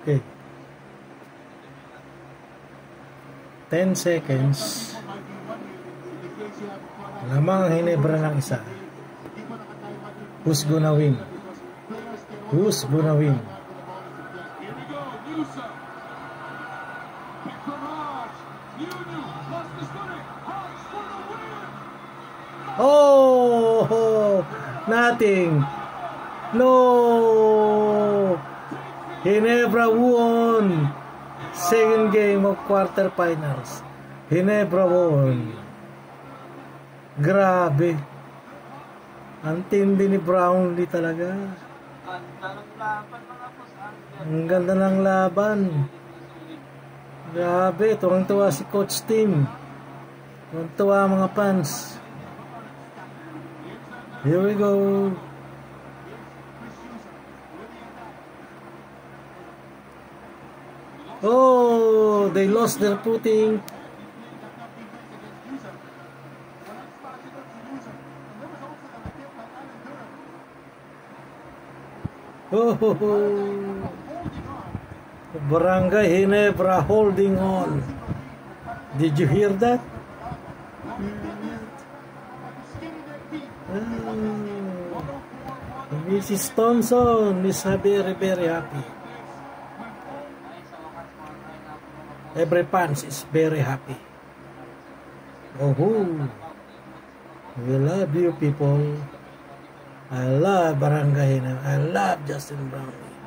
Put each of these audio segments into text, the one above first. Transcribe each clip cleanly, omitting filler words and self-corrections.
Okay. 10 seconds. Lamang Ginebra ng isa. Who's gonna win? Who's gonna win? Oh, nothing. No. Ginebra won. Second game of quarterfinals. Ginebra won. Grabe. Ang tindi ni Brownlee talaga. Ang ganda ng laban. Grabe, tuwang-tuwa si Coach Tim. Tuwang-tuwa mga fans. Here we go. Oh, they lost their footing. Oh, Barangay Ginebra holding on. Did you hear that? Mrs. Thompson is very, very happy. Every fans is very happy. Oh, we love you people. I love Barangay Ginebra. I love Justin Brownlee.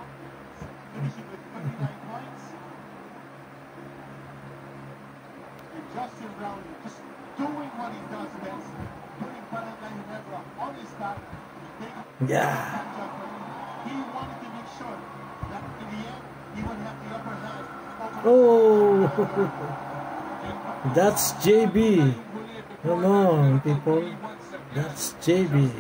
Justin Brownlee just doing what he does best, putting Barangay Ginebra on his back. Yeah. He wanted to make sure that in the end he would have the upper hand. Oh, that's JB. Come on, people. That's JB.